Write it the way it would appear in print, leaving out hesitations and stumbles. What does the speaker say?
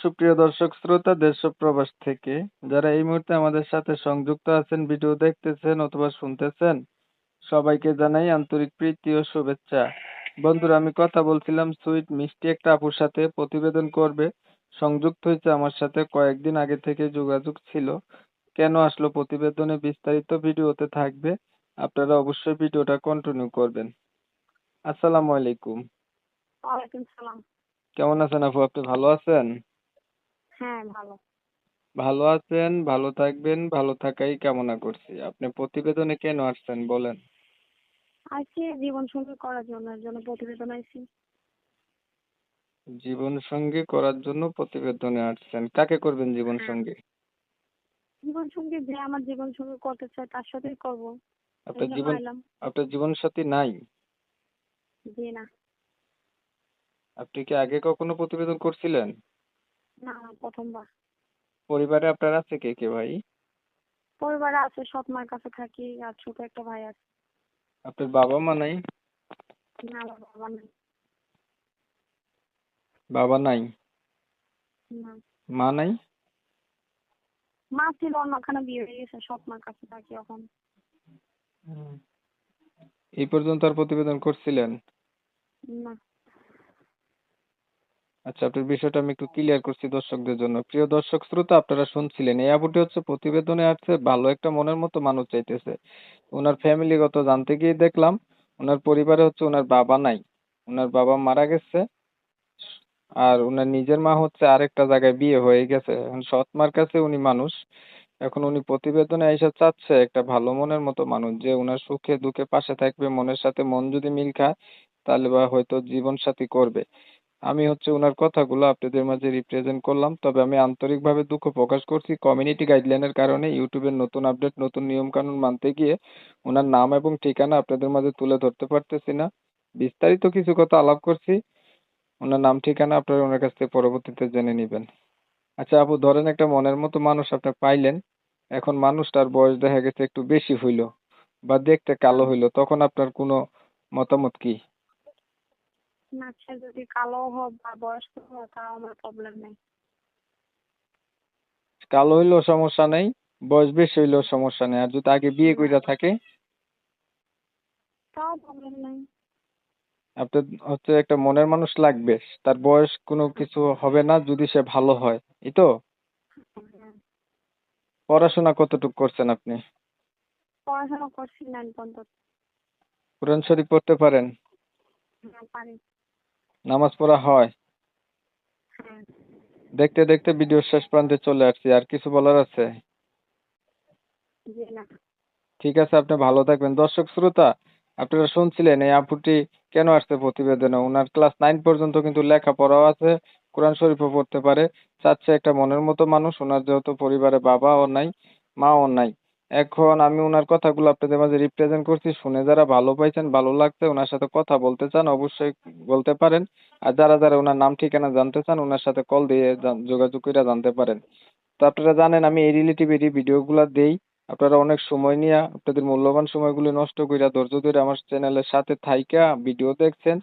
সুপ্রিয় দর্শক শ্রোতা দেশ ও প্রবাস থেকে যারা এই মুহূর্তে আমাদের সাথে সংযুক্ত আছেন, ভিডিও দেখতেছেন অথবা শুনতেছেন, সবাইকে জানাই আন্তরিক প্রীতি ও শুভেচ্ছা। বন্ধুরা, আমি কথা বলছিলাম সুইট মিষ্টি একটা আপুর সাথে, প্রতিবেদন করবে, সংযুক্ত হয়েছে আমার সাথে, কয়েকদিন আগে থেকে যোগাযোগ ছিল। কেন আসলো প্রতিবেদনে বিস্তারিত ভিডিওতে থাকবে, আপনারা অবশ্যই ভিডিওটা কন্টিনিউ করবেন। আসসালামু আলাইকুম। ওয়ালাইকুম সালাম। কেমন আছেন আপু? আপনি ভালো আছেন? হ্যাঁ, ভালো। ভালো আছেন, ভালো থাকবেন, ভালো থাকাই কামনা করছি। আপনি প্রতিবেদনে কেন আসছেন বলেন? আজকে জীবন সঙ্গী করার জন্য এর জন্য প্রতিবেদন আইছি। জীবন সঙ্গী করার জন্য প্রতিবেদনে আসছেন। কাকে করবেন জীবন হ্যাঁ। সঙ্গী? জীবন সঙ্গী যে আমার জীবন সঙ্গী করতে চায় তার সাথেই করবো। এই আপনার জন্য জীবন আইলাম। আপনার জীবন সাথী নাই? জি না। আপনি কি আগে কখনো প্রতিবেদন করছিলেন? না, প্রথমবার। পরিবারে আপনার আছে কে কে ভাই? পরিবারে আছে, সৎ মার কাছে থাকি আর ছোট একটা ভাই আছে। আপনার বাবা মা নাই? না, আমার বাবা নেই। বাবা নাই? না। মা নাই? মা ছিল, অন্যখানে বিয়ে হয়ে গেছে, সৎ মার কাছে থাকি এখন। হুম। এই পর্যন্ত আর প্রতিবেদন করছিলেন? না। আচ্ছা, আপনার বিষয়টা আমি একটু ক্লিয়ার করছি দর্শকদের জন্য। প্রিয় দর্শক শ্রোতা, আপনারা শুনছিলেন এই আপুটি হচ্ছে প্রতিবেদনে আসছে, ভালো একটা মনের মতো মানুষ চাইতেছে। ওনার ফ্যামিলিগত জানতে গিয়ে দেখলাম ওনার পরিবারে হচ্ছে ওনার বাবা নাই, ওনার বাবা মারা গেছে। আর ওনার নিজের মা হচ্ছে আরেকটা জায়গায় বিয়ে হয়ে গেছে, এখন সৎ মার কাছে উনি মানুষ। এখন উনি প্রতিবেদনে এসে চাচ্ছে একটা ভালো মনের মতো মানুষ, যে ওনার সুখে দুঃখে পাশে থাকবে, মনের সাথে মন যদি মিল খায় তাহলে বা হয়তো জীবন সাথী করবে। আমি হচ্ছে উনার কথাগুলো আপনাদের মাঝে রিপ্রেজেন্ট করলাম। তবে আমি আন্তরিকভাবে দুঃখ প্রকাশ করছি, কমিউনিটি গাইডলাইনের কারণে ইউটিউবের নতুন আপডেট, নতুন নিয়ম কানুন মানতে গিয়ে ওনার নাম এবং ঠিকানা আপনাদের মাঝে তুলে ধরতে পারতেছি না। বিস্তারিত কিছু কথা আলাপ করছি, ওনার নাম ঠিকানা আপনারা ওনার কাছ থেকে পরবর্তীতে জেনে নিবেন। আচ্ছা আপু, ধরেন একটা মনের মতো মানুষ আপনি পাইলেন, এখন মানুষটার বয়স দেখা গেছে একটু বেশি হইলো বা দেখতে কালো হইলো, তখন আপনার কোনো মতামত কি? না, সে যদি কালো হোক বা বয়স্ক হোক তাও আমার প্রবলেম নেই। কালো হইলেও সমস্যা নেই, বয়স বেশি হইলেও সমস্যা নেই, আর যদি আগে বিয়ে না, কইরা থাকে? তাও প্রবলেম নেই। আপনার হচ্ছে একটা মনের মানুষ লাগবে, তার বয়স কোনো কিছু হবে না যদি সে ভালো হয়, এই তো? হ্যাঁ। পড়াশোনা কতটুকু করছেন আপনি? পড়াশোনা করছি 9 পর্যন্ত। কোরআন শরীফ পড়তে পারেন? হ্যাঁ, পারি। নামাজ পড়া হয়? হ্যাঁ। দেখতে দেখতে ভিডিওর শেষ প্রান্তে চলে আসছি, আর কিছু বলার আছে? জি না। ঠিক আছে, আপনি ভালো থাকবেন। দর্শক শ্রোতা, আপনারা শুনছিলেন এই আপুটি কেন আসছে প্রতিবেদনে। ওনার ক্লাস 9 পর্যন্ত কিন্তু লেখাপড়াও আছে, কোরআন শরীফও পড়তে পারে, চাচ্ছে একটা মনের মতো মানুষ। ওনার যেহেতু পরিবারে বাবাও নাই, মাও নাই। এখন আমি ওনার কথাগুলো আপনাদের মাঝে রিপ্রেজেন্ট করছি, শুনে যারা ভালো পাইছেন, ভালো লাগছে, ওনার সাথে কথা বলতে চান, অবশ্যই বলতে পারেন। আর যারা যারা ওনার নাম ঠিকানা জানতে চান, ওনার সাথে কল দিয়ে যোগাযোগ করে জানতে পারেন। তো আপনারা জানেন আমি এই রিলেটিভ ভিডিওগুলো দেই। আপনারা অনেক সময় নিয়ে আপনাদের মূল্যবান সময়গুলো নষ্ট কইরা ধৈর্য ধরে আমার চ্যানেলের সাথে থাইকা ভিডিও দেখছেন।